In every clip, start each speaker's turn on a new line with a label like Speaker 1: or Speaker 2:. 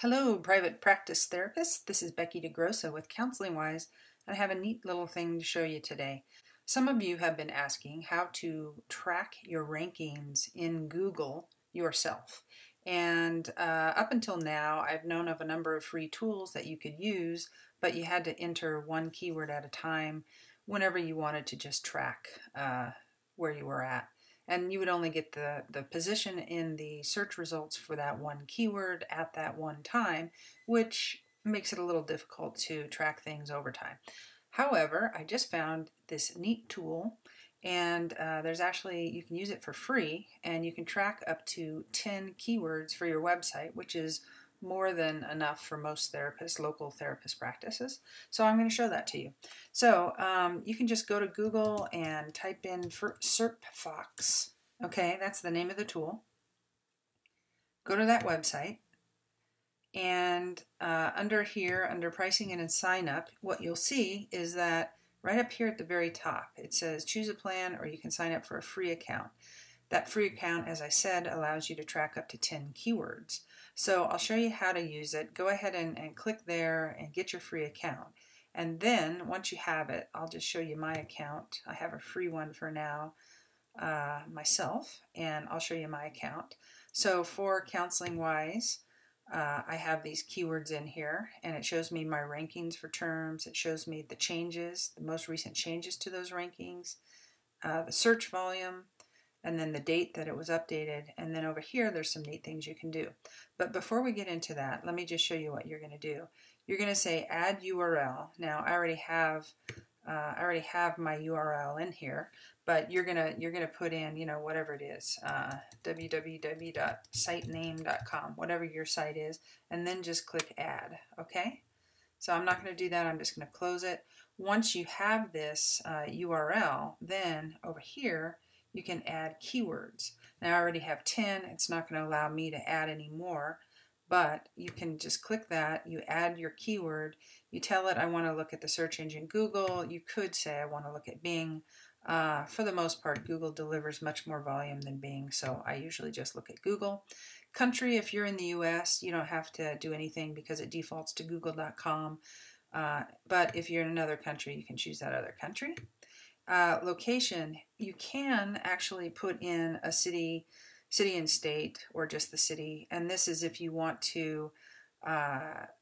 Speaker 1: Hello, private practice therapists. This is Becky DeGrossa with Counseling Wise, and I have a neat little thing to show you today. Some of you have been asking how to track your rankings in Google yourself. And up until now, I've known of a number of free tools that you could use, but you had to enter one keyword at a time whenever you wanted to just track where you were at. And you would only get the position in the search results for that one keyword at that one time, which makes it a little difficult to track things over time. However, I just found this neat tool, and you can use it for free, and you can track up to 10 keywords for your website, which is more than enough for most therapists, local therapist practices. So I'm going to show that to you. So you can just go to Google and type in SERPFox. Okay, that's the name of the tool. Go to that website, and under here, under pricing and sign up, what you'll see is that right up here at the very top, it says choose a plan or you can sign up for a free account. That free account, as I said, allows you to track up to 10 keywords. So I'll show you how to use it. Go ahead and click there and get your free account. And then once you have it, I'll just show you my account. I have a free one for now myself, and I'll show you my account. So for Counseling Wise, I have these keywords in here, and it shows me my rankings for terms. It shows me the changes, the most recent changes to those rankings, the search volume, and then the date that it was updated. And then over here, there's some neat things you can do. But before we get into that, let me just show you what you're going to do. You're going to say add URL. Now, I already have my URL in here, but you're gonna put in, whatever it is, www.sitename.com, whatever your site is, and then just click add. Okay. So I'm not going to do that. I'm just going to close it. Once you have this URL, then over here you can add keywords. Now I already have 10. It's not going to allow me to add any more, but you can just click that. You add your keyword. You tell it I want to look at the search engine Google. You could say I want to look at Bing. For the most part, Google delivers much more volume than Bing, so I usually just look at Google. Country, if you're in the US, you don't have to do anything because it defaults to google.com. But if you're in another country, you can choose that other country. Location, you can actually put in a city and state, or just the city, and this is if you want to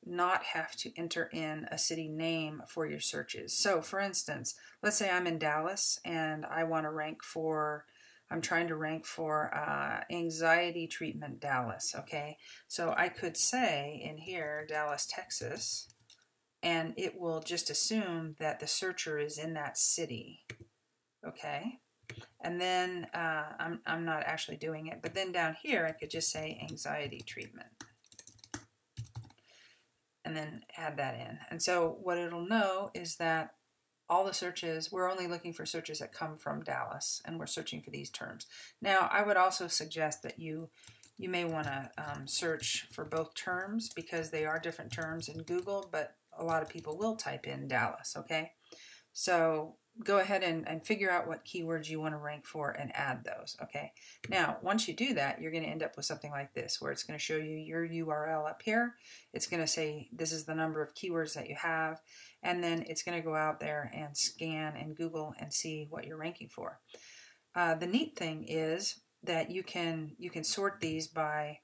Speaker 1: not have to enter in a city name for your searches. So for instance, let's say I'm in Dallas and I want to I'm trying to rank for anxiety treatment Dallas, okay? So I could say in here, Dallas, Texas, and it will just assume that the searcher is in that city, okay? And then I'm not actually doing it, but then down here I could just say anxiety treatment and then add that in. And so what it'll know is that all the searches, we're only looking for searches that come from Dallas, and we're searching for these terms. Now, I would also suggest that you may want to search for both terms, because they are different terms in Google, but a lot of people will type in Dallas, okay? So go ahead and figure out what keywords you want to rank for and add those, okay? Now, once you do that, you're going to end up with something like this, where it's going to show you your URL up here. It's going to say this is the number of keywords that you have, and then it's going to go out there and scan in Google and see what you're ranking for. The neat thing is that you can sort these by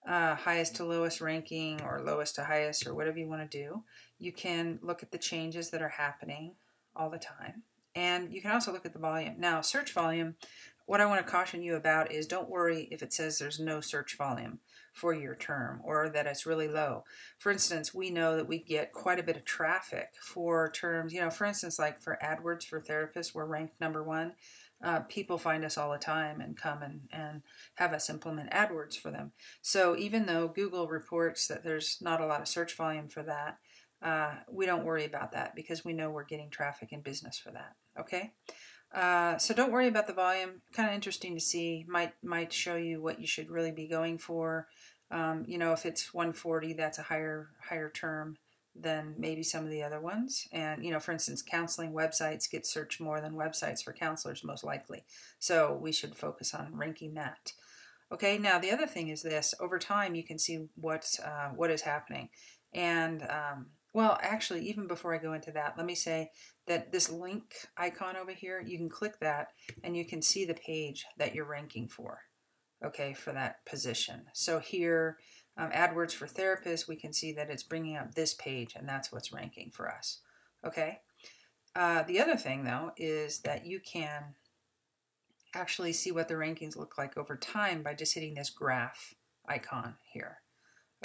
Speaker 1: highest to lowest ranking, or lowest to highest, or whatever you want to do. You can look at the changes that are happening all the time, and you can also look at the volume. Now, search volume, what I want to caution you about is don't worry if it says there's no search volume for your term, or that it's really low. For instance, we know that we get quite a bit of traffic for terms, for instance, like for AdWords for therapists, we're ranked #1. People find us all the time and come and have us implement AdWords for them. So even though Google reports that there's not a lot of search volume for that, we don't worry about that, because we know we're getting traffic and business for that, okay? So don't worry about the volume. Kind of interesting to see. Might show you what you should really be going for. If it's 140, that's a higher term than maybe some of the other ones. And, for instance, counseling websites get searched more than websites for counselors, most likely. So we should focus on ranking that. Okay, now the other thing is this: over time, you can see what is happening, and well, actually, even before I go into that, let me say that this link icon over here, you can click that, and you can see the page that you're ranking for. Okay, for that position. So here, AdWords for Therapists, we can see that it's bringing up this page, and that's what's ranking for us. Okay. The other thing, though, is that you can actually see what the rankings look like over time by just hitting this graph icon here.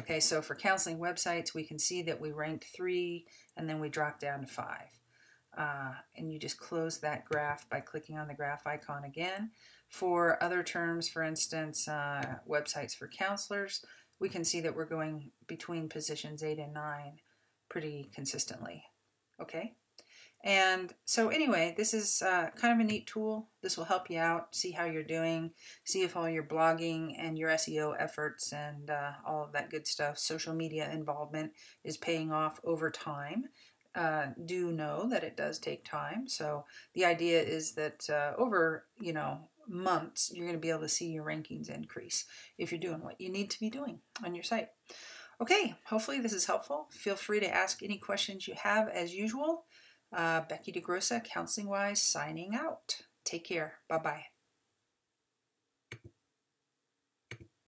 Speaker 1: Okay, so for counseling websites, we can see that we ranked 3 and then we dropped down to 5. And you just close that graph by clicking on the graph icon again. For other terms, for instance, websites for counselors, we can see that we're going between positions 8 and 9 pretty consistently. Okay. And so anyway, this is kind of a neat tool. This will help you out, see how you're doing, see if all your blogging and your SEO efforts and all of that good stuff, social media involvement is paying off over time. Do know that it does take time. So the idea is that over, months, you're going to be able to see your rankings increase if you're doing what you need to be doing on your site. Okay, hopefully this is helpful. Feel free to ask any questions you have as usual. Becky DeGrossa, Counseling Wise, signing out. Take care. Bye-bye.